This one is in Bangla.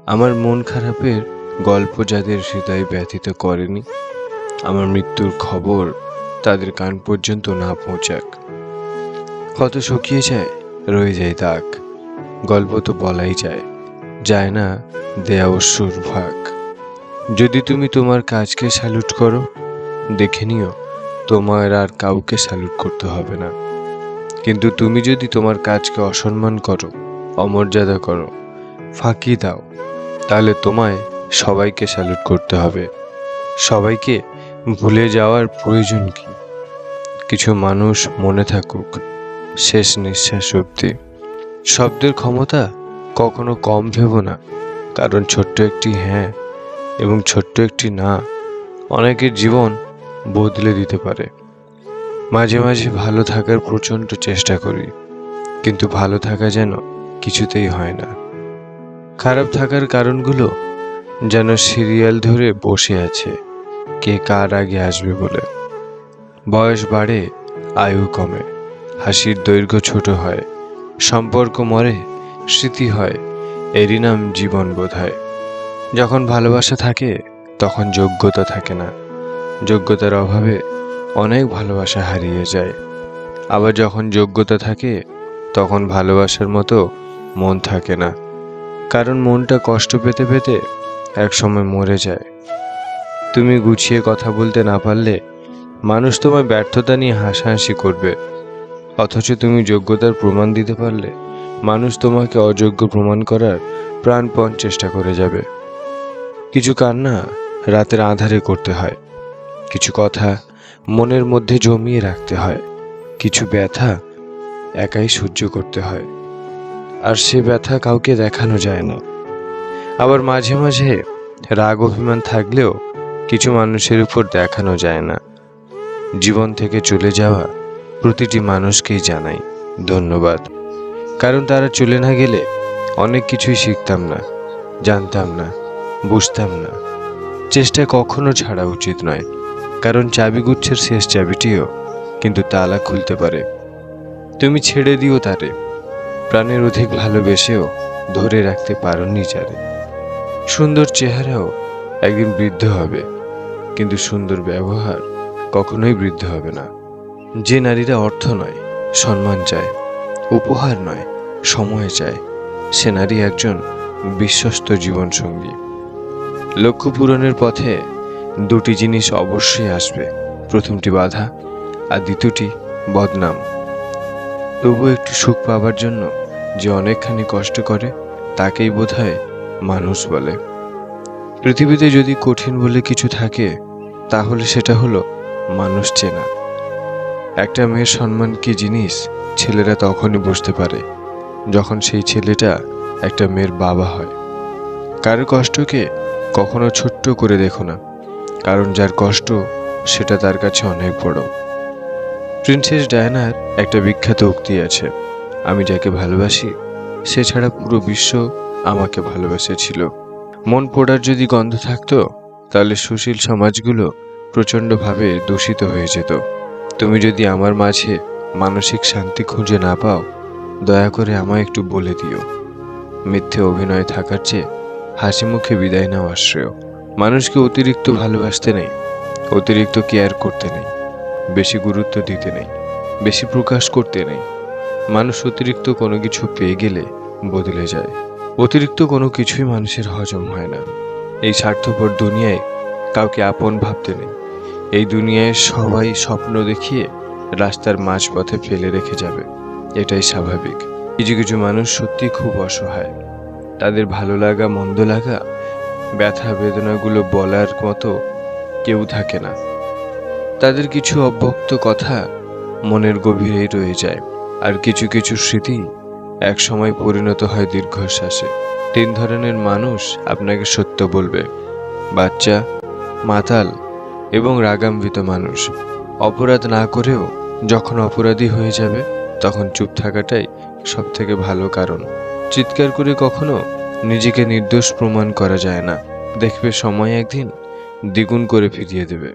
আমার মন খারাপের গল্প যাদের হৃদয় ব্যথিত করেনি, আমার মৃত্যুর খবর তাদের কান পর্যন্ত না পৌঁছাক। কত শুকিয়ে যায়, রয়ে যায় দাগ। গল্প তো বলাই যায় না দেয়া অশ্রুর ভাগ। যদি তুমি তোমার কাজকে স্যালুট করো, দেখে নিও তোমার আর কাউকে স্যালুট করতে হবে না। কিন্তু তুমি যদি তোমার কাজকে অসম্মান করো, অমর্যাদা করো, ফাঁকি দাও, তাহলে তোমায় সবাইকে স্যালুট করতে হবে। সবাইকে ভুলে যাওয়ার প্রয়োজন কি? কিছু মানুষ মনে থাকুক শেষ নিঃশ্বাস অবধি। শব্দের ক্ষমতা কখনো কম ভেবো না, কারণ ছোট্ট একটি হ্যাঁ এবং ছোট্ট একটি না অনেকের জীবন বদলে দিতে পারে। মাঝে মাঝে ভালো থাকার প্রচণ্ড চেষ্টা করি, কিন্তু ভালো থাকা যেন কিছুতেই হয় না। খারাপ থাকার কারণগুলো যেন সিরিয়াল ধরে বসে আছে, কে কার আগে আসবে বলে। বয়স বাড়ে, আয়ু কমে, হাসির দৈর্ঘ্য ছোট হয়, সম্পর্ক মরে, স্মৃতি হয়, এরই নাম জীবন বোধহয়। যখন ভালোবাসা থাকে তখন যোগ্যতা থাকে না, যোগ্যতার অভাবে অনেক ভালোবাসা হারিয়ে যায়। আবার যখন যোগ্যতা থাকে তখন ভালোবাসার মতো মন থাকে না, কারণ মনটা কষ্ট পেতে পেতে একসময় মরে যায়। তুমি গুছিয়ে কথা বলতে না পারলে মানুষ তোমার ব্যর্থতা নিয়ে হাসাহাসি করবে, অথচ তুমি যোগ্যতার প্রমাণ দিতে পারলে মানুষ তোমাকে অযোগ্য প্রমাণ করার প্রাণপণ চেষ্টা করে যাবে। কিছু কান্না রাতের আঁধারে করতে হয়, কিছু কথা মনের মধ্যে জমিয়ে রাখতে হয়, কিছু ব্যথা একাই সহ্য করতে হয়, আর সে ব্যথা কাউকে দেখানো যায় না। আবার মাঝে মাঝে রাগ অভিমান থাকলেও কিছু মানুষের উপর দেখানো যায় না। জীবন থেকে চলে যাওয়া প্রতিটি মানুষকেই জানাই ধন্যবাদ, কারণ তারা চলে না গেলে অনেক কিছুই শিখতাম না, জানতাম না, বুঝতাম না। চেষ্টা কখনো ছাড়া উচিত নয়, কারণ চাবিগুচ্ছের শেষ চাবিটিও কিন্তু তালা খুলতে পারে। তুমি ছেড়ে দিও তারে, প্রাণের অধিক ভালোবেসেও ধরে রাখতে পারোনি যারে। সুন্দর চেহারাও একদিন বৃদ্ধ হবে, কিন্তু সুন্দর ব্যবহার কখনোই বৃদ্ধ হবে না। যে নারীরা অর্থ নয়, সম্মান চায়, উপহার নয়, সময় চায়, সে নারী একজন বিশ্বস্ত জীবনসঙ্গী। লক্ষ্য পূরণের পথে দুটি জিনিস অবশ্যই আসবে, প্রথমটি বাধা আর দ্বিতীয়টি বদনাম। তবু একটু সুখ পাবার জন্য যে অনেকখানি কষ্ট করে তাকেই বোধহয় মানুষ বলে। পৃথিবীতে যদি কঠিন বলে কিছু থাকে তাহলে সেটা হলো মানুষ চেনা। একটা মেয়ের সম্মান কি জিনিস ছেলেরা তখনই বুঝতে পারে যখন সেই ছেলেটা একটা মেয়ের বাবা হয়। কারো কষ্টকে কখনো ছোট্ট করে দেখো না, কারণ যার কষ্ট সেটা তার কাছে অনেক বড়। প্রিন্সেস ডায়ানার একটা বিখ্যাত উক্তি আছে, আমি যাকে ভালোবাসি সে ছাড়া পুরো বিশ্ব আমাকে ভালোবেসেছিল। মন পোড়ার যদি গন্ধ থাকতো তাহলে সুশীল সমাজগুলো প্রচণ্ডভাবে দূষিত হয়ে যেত। তুমি যদি আমার মাঝে মানসিক শান্তি খুঁজে না পাও, দয়া করে আমায় একটু বলে দিও। মিথ্যে অভিনয় থাকার চেয়ে হাসি মুখে বিদায় নেওয়া শ্রেয়। মানুষকে অতিরিক্ত ভালোবাসতে নেই, অতিরিক্ত কেয়ার করতে নেই, বেশি গুরুত্ব দিতে নেই, বেশি প্রকাশ করতে নেই। মানুষ অতিরিক্ত কোনো কিছু পেয়ে গেলে বদলে যায়। অতিরিক্ত কোনো কিছুই মানুষের হজম হয় না। এই স্বার্থপর দুনিয়ায় কাউকে আপন ভাবতে নেই। এই দুনিয়ায় সবাই স্বপ্ন দেখিয়ে রাস্তার মাঝপথে ফেলে রেখে যাবে, এটাই স্বাভাবিক। কিছু কিছু মানুষ সত্যি খুব অসহায়, তাদের ভালো লাগা মন্দ লাগা ব্যথা বেদনাগুলো বলার মতো কেউ থাকে না। তাদের কিছু অব্যক্ত কথা মনের গভীরেই রয়ে যায়, আর কিছু কিছু স্মৃতি এক সময় পরিণত হয় দীর্ঘশ্বাসে। তিন ধরনের মানুষ আপনাকে সত্য বলবে: বাচ্চা, মাতাল এবং রাগান্বিত মানুষ। অপরাধ না করেও যখন অপরাধী হয়ে যাবে তখন চুপ থাকাটাই সব থেকে ভালো, কারণ চিৎকার করে কখনো নিজেকে নির্দোষ প্রমাণ করা যায় না। দেখবে সময় একদিন দ্বিগুণ করে ফিরিয়ে দেবে।